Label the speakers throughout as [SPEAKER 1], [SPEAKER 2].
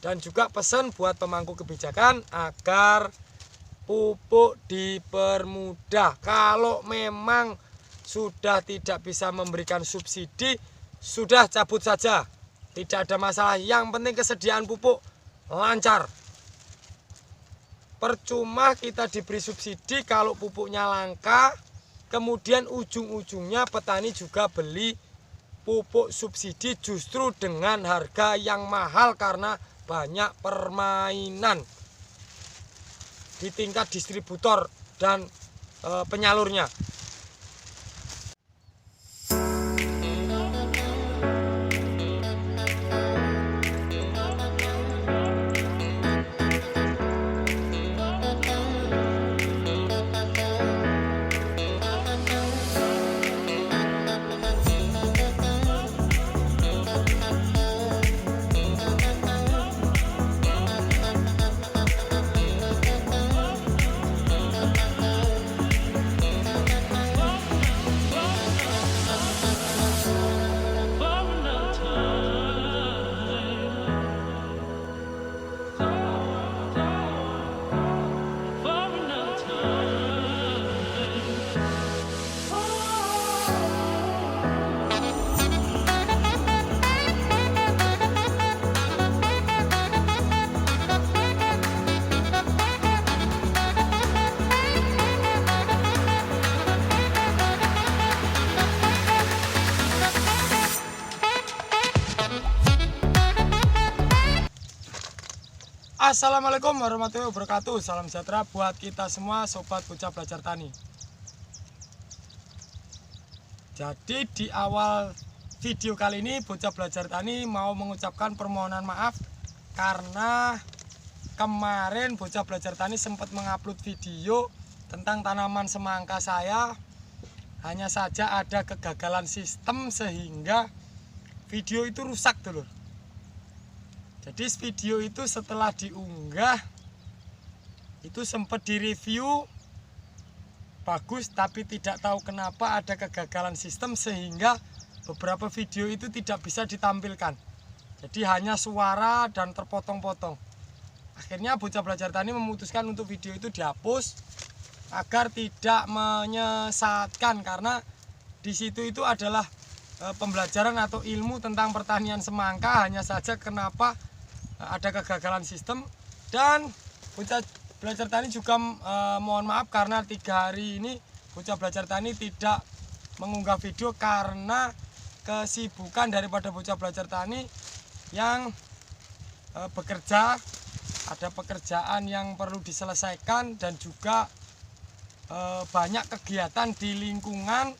[SPEAKER 1] Dan juga pesan buat pemangku kebijakan agar pupuk dipermudah. Kalau memang sudah tidak bisa memberikan subsidi, sudah cabut saja. Tidak ada masalah, yang penting kesediaan pupuk lancar. Percuma kita diberi subsidi kalau pupuknya langka, kemudian ujung-ujungnya petani juga beli pupuk subsidi justru dengan harga yang mahal karena banyak permainan di tingkat distributor dan penyalurnya. Assalamualaikum warahmatullahi wabarakatuh. Salam sejahtera buat kita semua sobat bocah belajar tani. Jadi di awal video kali ini bocah belajar tani mau mengucapkan permohonan maaf karena kemarin bocah belajar tani sempat mengupload video tentang tanaman semangka saya. Hanya saja ada kegagalan sistem sehingga video itu rusak dulur. Jadi video itu setelah diunggah itu sempat direview bagus, tapi tidak tahu kenapa ada kegagalan sistem sehingga beberapa video itu tidak bisa ditampilkan. Jadi hanya suara dan terpotong-potong. Akhirnya bocah belajar tani memutuskan untuk video itu dihapus agar tidak menyesatkan, karena di situ itu adalah pembelajaran atau ilmu tentang pertanian semangka. Hanya saja kenapa ada kegagalan sistem, dan bocah belajar tani juga mohon maaf karena 3 hari ini bocah belajar tani tidak mengunggah video karena kesibukan daripada bocah belajar tani yang bekerja, ada pekerjaan yang perlu diselesaikan, dan juga banyak kegiatan di lingkungan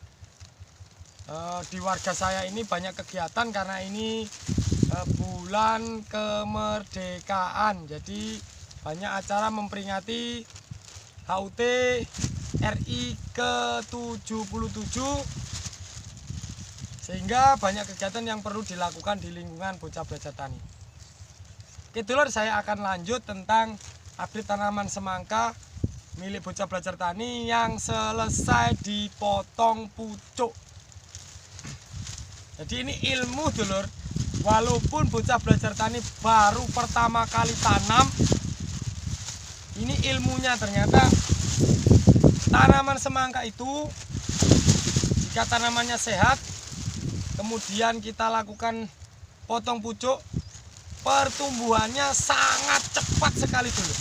[SPEAKER 1] di warga saya ini. Banyak kegiatan karena ini bulan kemerdekaan, jadi banyak acara memperingati HUT RI ke-77, sehingga banyak kegiatan yang perlu dilakukan di lingkungan bocah belajar tani. Oke dulur, saya akan lanjut tentang update tanaman semangka milik bocah belajar tani yang selesai dipotong pucuk. Jadi ini ilmu dulur. Walaupun bocah belajar tani baru pertama kali tanam, ini ilmunya ternyata tanaman semangka itu jika tanamannya sehat, kemudian kita lakukan potong pucuk, pertumbuhannya sangat cepat sekali dulu.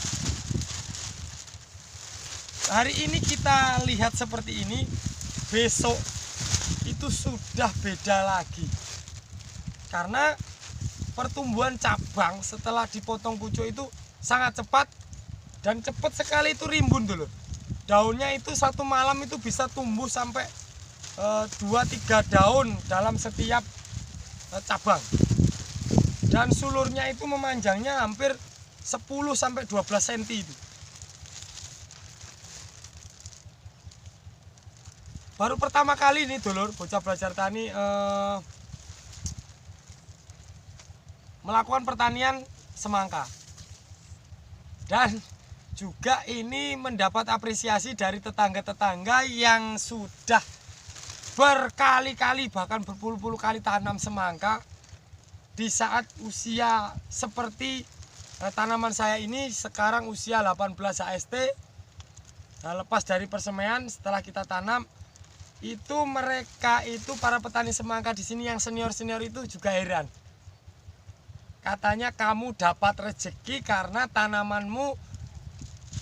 [SPEAKER 1] Hari ini kita lihat seperti ini, besok itu sudah beda lagi. Karena pertumbuhan cabang setelah dipotong pucuk itu sangat cepat, dan cepat sekali itu rimbun dulu. Daunnya itu satu malam itu bisa tumbuh sampai 2-3 daun dalam setiap cabang. Dan sulurnya itu memanjangnya hampir 10-12 cm itu. Baru pertama kali nih dulur bocah belajar tani melakukan pertanian semangka, dan juga ini mendapat apresiasi dari tetangga-tetangga yang sudah berkali-kali bahkan berpuluh-puluh kali tanam semangka di saat usia seperti tanaman saya ini sekarang usia 18 HST. Nah, lepas dari persemaian setelah kita tanam itu mereka itu para petani semangka di sini yang senior-senior itu juga heran. Katanya kamu dapat rezeki karena tanamanmu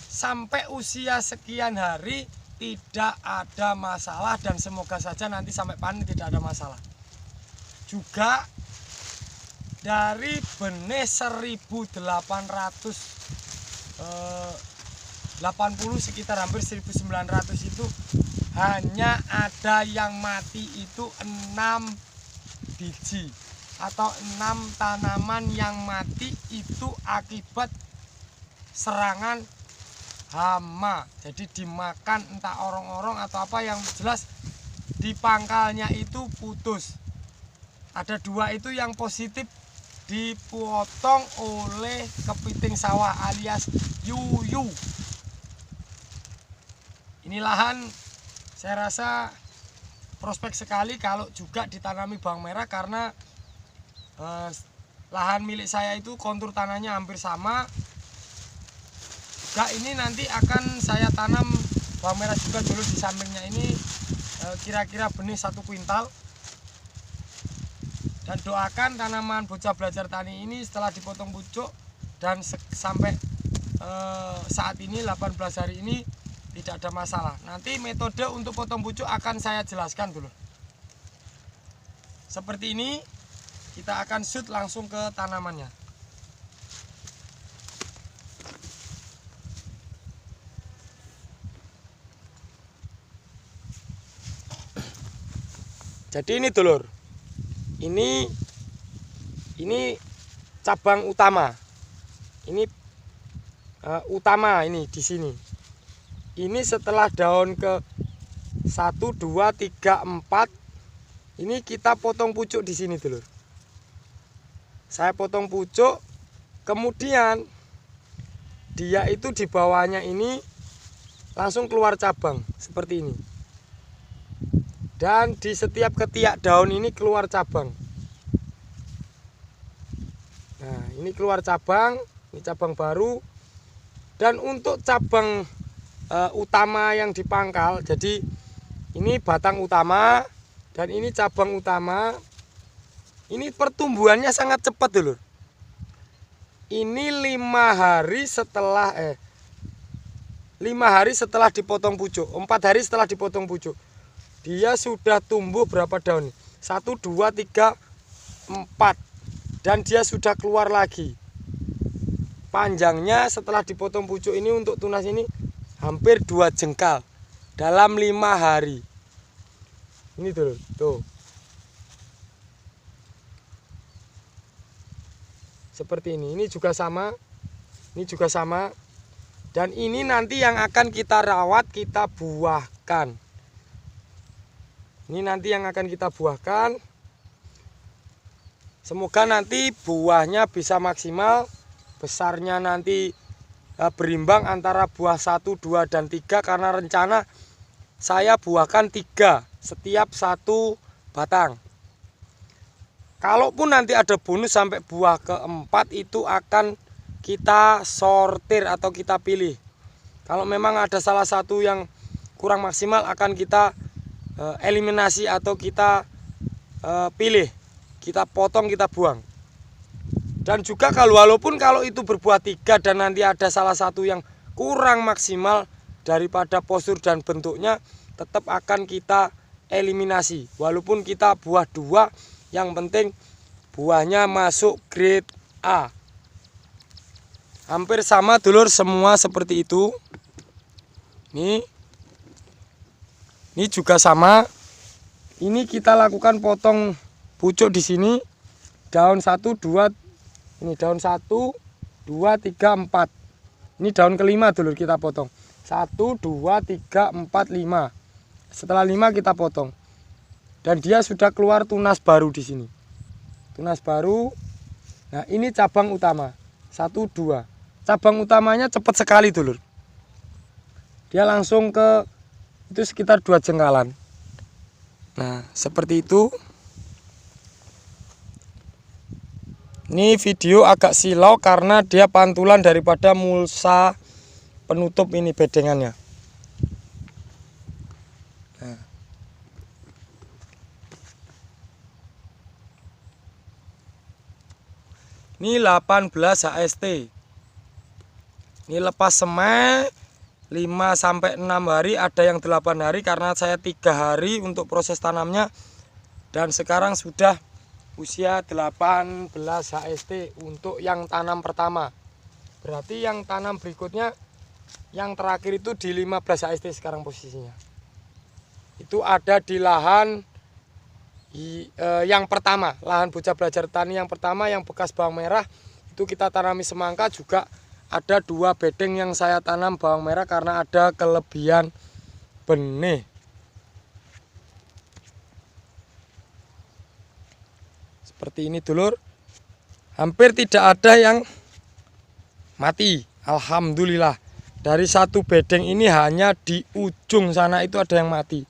[SPEAKER 1] sampai usia sekian hari tidak ada masalah dan semoga saja nanti sampai panen tidak ada masalah. Juga dari benih 1880 sekitar hampir 1900 itu hanya ada yang mati itu 6 biji atau 6 tanaman yang mati itu akibat serangan hama. Jadi dimakan entah orong-orong atau apa, yang jelas di pangkalnya itu putus. Ada 2 itu yang positif dipotong oleh kepiting sawah alias yuyu. Ini lahan saya rasa prospek sekali kalau juga ditanami bawang merah karena lahan milik saya itu kontur tanahnya hampir sama. Juga ini nanti akan saya tanam bawang merah juga dulu di sampingnya ini, kira-kira benih 1 kuintal. Dan doakan tanaman bocah belajar tani ini setelah dipotong pucuk dan sampai saat ini 18 hari ini tidak ada masalah. Nanti metode untuk potong pucuk akan saya jelaskan dulu. Seperti ini, kita akan shoot langsung ke tanamannya. Jadi ini dulur, ini cabang utama. Ini utama ini di sini. Ini setelah daun ke 1, 2, 3, 4. Ini kita potong pucuk di sini dulur. Saya potong pucuk, kemudian dia itu di bawahnya ini langsung keluar cabang seperti ini. Dan di setiap ketiak daun ini keluar cabang. Nah, ini keluar cabang, ini cabang baru. Dan untuk cabang utama yang dipangkal, jadi ini batang utama dan ini cabang utama. Ini pertumbuhannya sangat cepat dulu. Ini 5 hari setelah 5 hari setelah dipotong pucuk, 4 hari setelah dipotong pucuk. Dia sudah tumbuh berapa daun? 1, 2, 3, 4. Dan dia sudah keluar lagi. Panjangnya setelah dipotong pucuk ini untuk tunas ini hampir 2 jengkal dalam 5 hari. Ini dulu, tuh. Seperti ini juga sama. Ini juga sama. Dan ini nanti yang akan kita rawat, kita buahkan. Ini nanti yang akan kita buahkan. Semoga nanti buahnya bisa maksimal. Besarnya nanti berimbang antara buah 1, 2, dan 3. Karena rencana saya buahkan 3 setiap 1 batang. Kalaupun nanti ada bonus sampai buah ke-4, itu akan kita sortir atau kita pilih. Kalau memang ada salah satu yang kurang maksimal, akan kita eliminasi atau kita pilih, kita potong, kita buang. Dan juga walaupun kalau itu berbuah 3 dan nanti ada salah satu yang kurang maksimal daripada postur dan bentuknya, tetap akan kita eliminasi. Walaupun kita buah 2, yang penting buahnya masuk grade A. Hampir sama dulur, semua seperti itu. Ini juga sama. Ini kita lakukan potong pucuk di sini. Daun 1, 2. Ini daun 1, 2, 3, 4. Ini daun kelima dulur kita potong. 1, 2, 3, 4, 5. Setelah 5 kita potong. Dan dia sudah keluar tunas baru di sini. Tunas baru. Nah, ini cabang utama. 1, 2. Cabang utamanya cepat sekali dulur. Dia langsung ke itu sekitar 2 jengkalan. Nah, seperti itu. Ini video agak silau karena dia pantulan daripada mulsa penutup ini bedengannya. Nah. Ini 18 HST. Ini lepas semai 5-6 hari, ada yang 8 hari karena saya 3 hari untuk proses tanamnya. Dan sekarang sudah usia 18 HST untuk yang tanam pertama. Berarti yang tanam berikutnya yang terakhir itu di 15 HST sekarang posisinya. Itu ada di lahan yang pertama, lahan Bocah Belajar Tani yang pertama yang bekas bawang merah. Itu kita tanami semangka, juga ada 2 bedeng yang saya tanam bawang merah karena ada kelebihan benih. Seperti ini dulur, hampir tidak ada yang mati, alhamdulillah. Dari 1 bedeng ini hanya di ujung sana itu ada yang mati.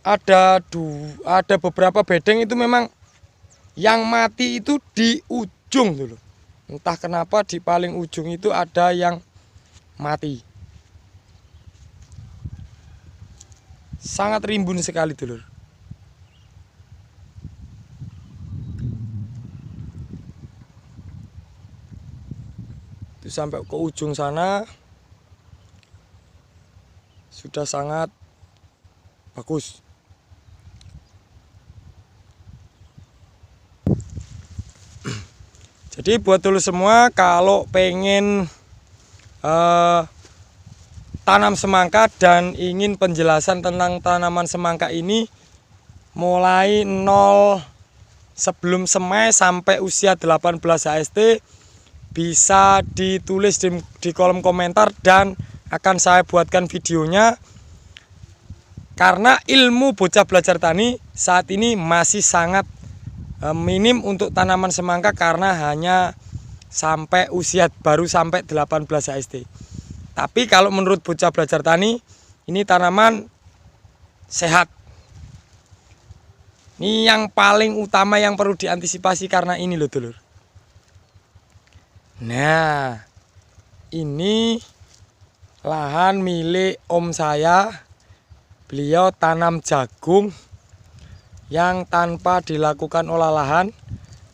[SPEAKER 1] Ada beberapa bedeng itu memang yang mati itu di ujung dulu. Entah kenapa di paling ujung itu ada yang mati. Sangat rimbun sekali dulur. Itu sampai ke ujung sana sudah sangat bagus. Jadi buat dulu semua, kalau pengen tanam semangka dan ingin penjelasan tentang tanaman semangka ini mulai 0 sebelum semai sampai usia 18 HST, bisa ditulis di kolom komentar dan akan saya buatkan videonya. Karena ilmu Bocah Belajar Tani saat ini masih sangat minim untuk tanaman semangka karena hanya sampai usia baru sampai 18 HST. Tapi kalau menurut Bocah Belajar Tani, ini tanaman sehat. Ini yang paling utama yang perlu diantisipasi karena ini loh dulur. Nah, ini lahan milik om saya. Beliau tanam jagung yang tanpa dilakukan olahan.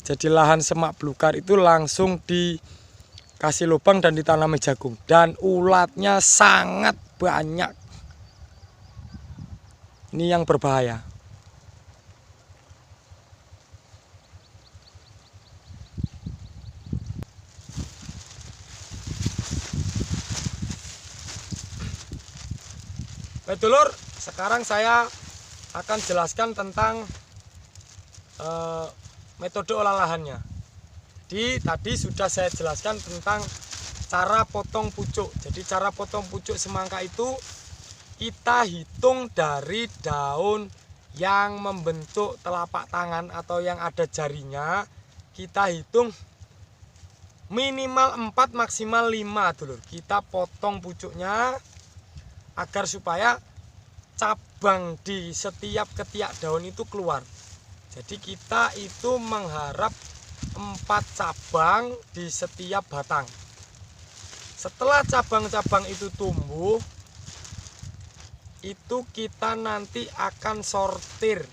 [SPEAKER 1] Jadi lahan semak belukar itu langsung dikasih lubang dan ditanami jagung. Dan ulatnya sangat banyak. Ini yang berbahaya. Baik dulur, sekarang saya akan jelaskan tentang metode olah lahannya. Tadi sudah saya jelaskan tentang cara potong pucuk. Jadi cara potong pucuk semangka itu kita hitung dari daun yang membentuk telapak tangan atau yang ada jarinya. Kita hitung minimal 4 maksimal 5 dulur. Kita potong pucuknya agar supaya cabang di setiap ketiak daun itu keluar. Jadi kita itu mengharap 4 cabang di setiap batang. Setelah cabang-cabang itu tumbuh, itu kita nanti akan sortir.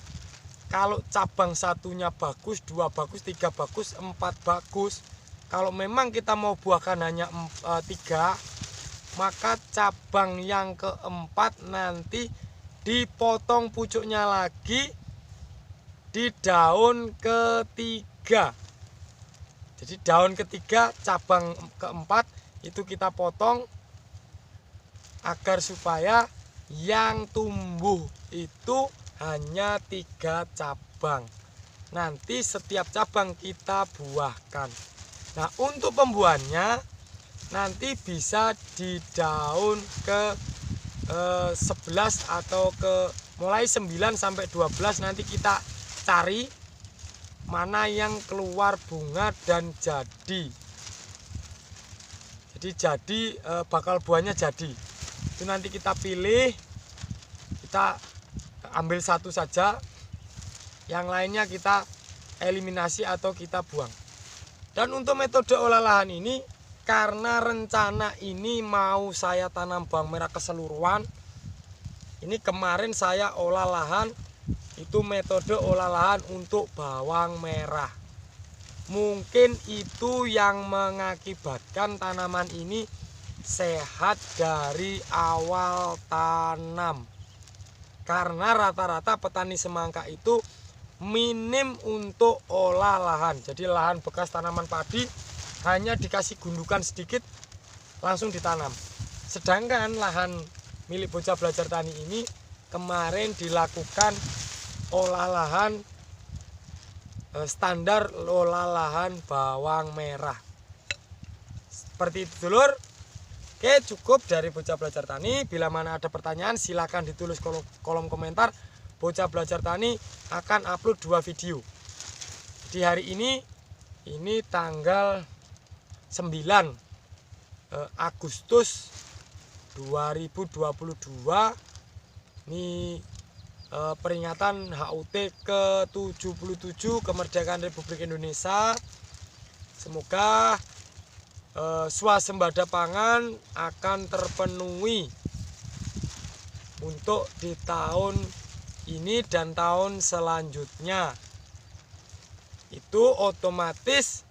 [SPEAKER 1] Kalau cabang satunya bagus, 2 bagus, 3 bagus, 4 bagus. Kalau memang kita mau buahkan hanya 3, maka cabang yang keempat nanti dipotong pucuknya lagi di daun ketiga. Jadi daun ketiga cabang keempat itu kita potong agar supaya yang tumbuh itu hanya 3 cabang. Nanti setiap cabang kita buahkan. Nah, untuk pembuahannya nanti bisa di daun ke 11 atau ke mulai 9 sampai 12 nanti kita cari mana yang keluar bunga dan jadi. Jadi bakal buahnya jadi. Itu nanti kita pilih, kita ambil satu saja. Yang lainnya kita eliminasi atau kita buang. Dan untuk metode olah lahan ini, karena rencana ini mau saya tanam bawang merah keseluruhan, ini kemarin saya olah lahan, itu metode olah lahan untuk bawang merah. Mungkin itu yang mengakibatkan tanaman ini sehat dari awal tanam. Karena rata-rata petani semangka itu minim untuk olah lahan. Jadi lahan bekas tanaman padi hanya dikasih gundukan sedikit langsung ditanam. Sedangkan lahan milik Bocah Belajar Tani ini kemarin dilakukan olah lahan standar olah lahan bawang merah. Seperti itu dulur. Oke, cukup dari Bocah Belajar Tani. Bila mana ada pertanyaan silakan ditulis kolom komentar. Bocah Belajar Tani akan upload 2 video. Di hari ini tanggal 9 Agustus 2022. Ini peringatan HUT ke-77 kemerdekaan Republik Indonesia. Semoga swasembada pangan akan terpenuhi untuk di tahun ini dan tahun selanjutnya. Itu otomatis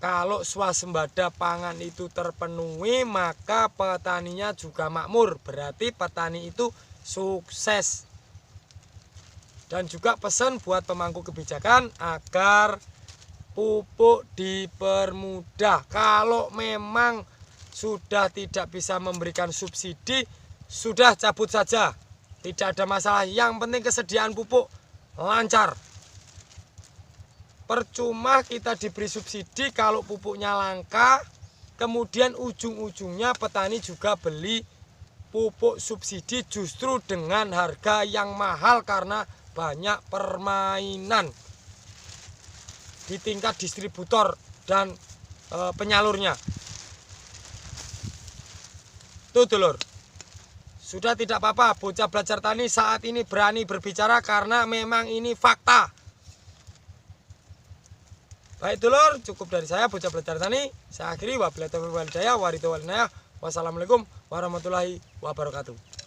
[SPEAKER 1] kalau swasembada pangan itu terpenuhi, maka petaninya juga makmur. Berarti petani itu sukses. Dan juga pesan buat pemangku kebijakan agar pupuk dipermudah. Kalau memang sudah tidak bisa memberikan subsidi, sudah cabut saja. Tidak ada masalah. Yang penting kesediaan pupuk lancar. Percuma kita diberi subsidi kalau pupuknya langka, kemudian ujung-ujungnya petani juga beli pupuk subsidi justru dengan harga yang mahal karena banyak permainan di tingkat distributor dan penyalurnya. Tuh dulur, sudah tidak apa-apa Bocah Belajar Tani saat ini berani berbicara karena memang ini fakta. Baik dulur, cukup dari saya Bocah Belajar Tani. Saya akhiri, wabillahi taufiq wal hidayah, Wassalamualaikum warahmatullahi wabarakatuh.